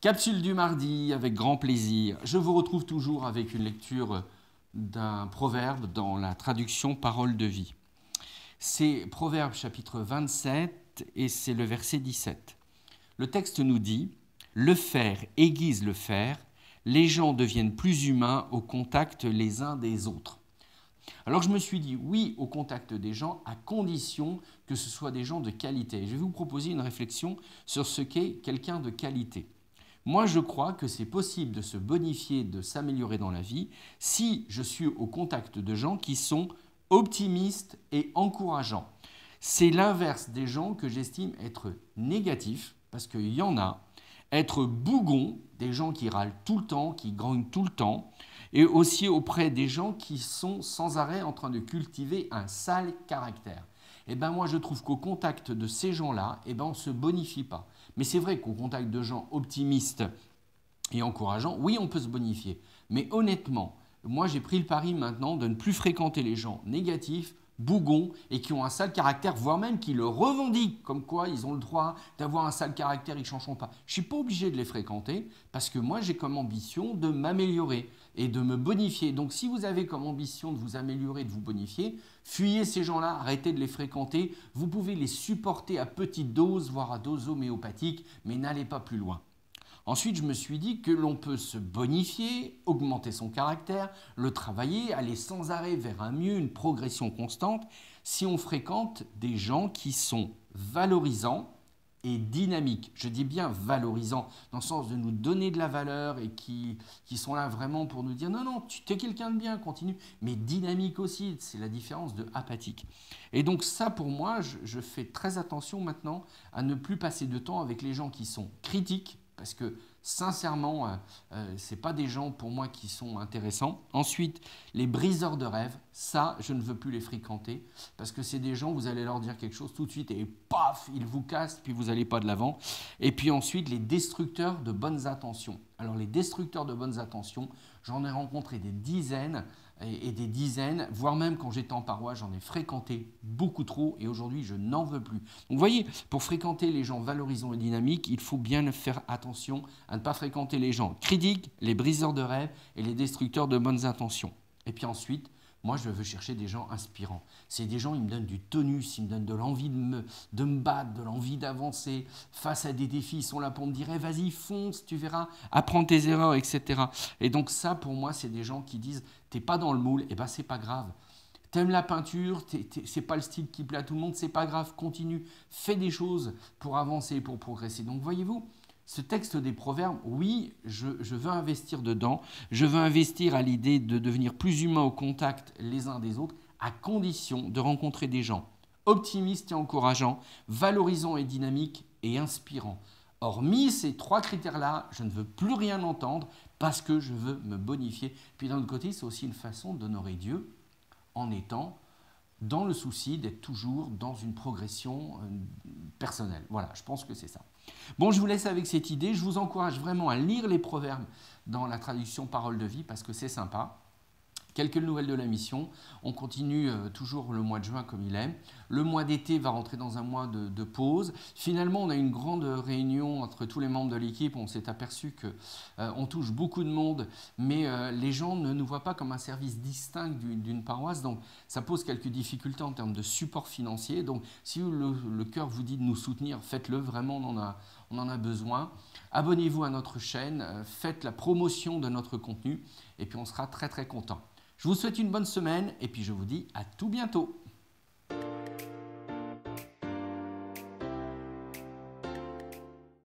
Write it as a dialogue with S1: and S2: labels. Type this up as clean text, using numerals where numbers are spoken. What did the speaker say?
S1: Capsule du mardi, avec grand plaisir. Je vous retrouve toujours avec une lecture d'un proverbe dans la traduction Parole de vie. C'est Proverbe chapitre 27 et c'est le verset 17. Le texte nous dit « Le fer aiguise le fer, les gens deviennent plus humains au contact les uns des autres ». Alors je me suis dit oui au contact des gens à condition que ce soit des gens de qualité. Je vais vous proposer une réflexion sur ce qu'est quelqu'un de qualité. Moi, je crois que c'est possible de se bonifier, de s'améliorer dans la vie si je suis au contact de gens qui sont optimistes et encourageants. C'est l'inverse des gens que j'estime être négatifs, parce qu'il y en a, être bougons, des gens qui râlent tout le temps, qui grognent tout le temps, et aussi auprès des gens qui sont sans arrêt en train de cultiver un sale caractère. Eh bien moi je trouve qu'au contact de ces gens-là, eh ben, on ne se bonifie pas. Mais c'est vrai qu'au contact de gens optimistes et encourageants, oui on peut se bonifier. Mais honnêtement, moi j'ai pris le pari maintenant de ne plus fréquenter les gens négatifs, bougons et qui ont un sale caractère, voire même qui le revendiquent, comme quoi ils ont le droit d'avoir un sale caractère, ils ne changeront pas. Je ne suis pas obligé de les fréquenter parce que moi j'ai comme ambition de m'améliorer et de me bonifier. Donc si vous avez comme ambition de vous améliorer, de vous bonifier, fuyez ces gens-là, arrêtez de les fréquenter. Vous pouvez les supporter à petite dose, voire à dose homéopathique, mais n'allez pas plus loin. Ensuite, je me suis dit que l'on peut se bonifier, augmenter son caractère, le travailler, aller sans arrêt vers un mieux, une progression constante, si on fréquente des gens qui sont valorisants et dynamiques. Je dis bien valorisants, dans le sens de nous donner de la valeur et qui sont là vraiment pour nous dire « Non, non, tu es quelqu'un de bien, continue », mais dynamique aussi, c'est la différence de apathique. Et donc ça, pour moi, je fais très attention maintenant à ne plus passer de temps avec les gens qui sont critiques, parce que sincèrement, ce n'est pas des gens pour moi qui sont intéressants. Ensuite, les briseurs de rêves, ça, je ne veux plus les fréquenter parce que c'est des gens, vous allez leur dire quelque chose tout de suite et paf, ils vous cassent, puis vous n'allez pas de l'avant. Et puis ensuite, les destructeurs de bonnes intentions. Alors les destructors de bonnes intentions, j'en ai rencontré des dizaines et des dizaines, voire même quand j'étais en paroisse, j'en ai fréquenté beaucoup trop et aujourd'hui je n'en veux plus. Donc vous voyez, pour fréquenter les gens valorisants et dynamiques, il faut bien faire attention à ne pas fréquenter les gens critiques, les briseurs de rêves et les destructeurs de bonnes intentions. Et puis ensuite, moi, je veux chercher des gens inspirants. C'est des gens, ils me donnent du tonus, ils me donnent de l'envie de me battre, de l'envie d'avancer face à des défis. Ils sont là pour me dire hey, « vas-y, fonce, tu verras, apprends tes erreurs, etc. » Et donc ça, pour moi, c'est des gens qui disent « t'es pas dans le moule, et ben c'est pas grave. T'aimes la peinture, c'est pas le style qui plaît à tout le monde, c'est pas grave, continue, fais des choses pour avancer, pour progresser. » Donc voyez-vous, ce texte des proverbes, oui, je veux investir dedans, je veux investir à l'idée de devenir plus humain au contact les uns des autres, à condition de rencontrer des gens optimistes et encourageants, valorisants et dynamiques et inspirants. Hormis ces trois critères-là, je ne veux plus rien entendre parce que je veux me bonifier. Puis d'un autre côté, c'est aussi une façon d'honorer Dieu en étant dans le souci d'être toujours dans une progression personnelle. Voilà, je pense que c'est ça. Bon, je vous laisse avec cette idée. Je vous encourage vraiment à lire les proverbes dans la traduction Parole de vie parce que c'est sympa. Quelques nouvelles de la mission. On continue toujours le mois de juin comme il est. Le mois d'été va rentrer dans un mois de pause. Finalement, on a une grande réunion entre tous les membres de l'équipe. On s'est aperçu qu'on touche beaucoup de monde, mais les gens ne nous voient pas comme un service distinct d'une paroisse. Donc, ça pose quelques difficultés en termes de support financier. Donc, si le cœur vous dit de nous soutenir, faites-le. Vraiment, on en a besoin. Abonnez-vous à notre chaîne. Faites la promotion de notre contenu. Et puis, on sera très, très content. Je vous souhaite une bonne semaine et puis je vous dis à tout bientôt.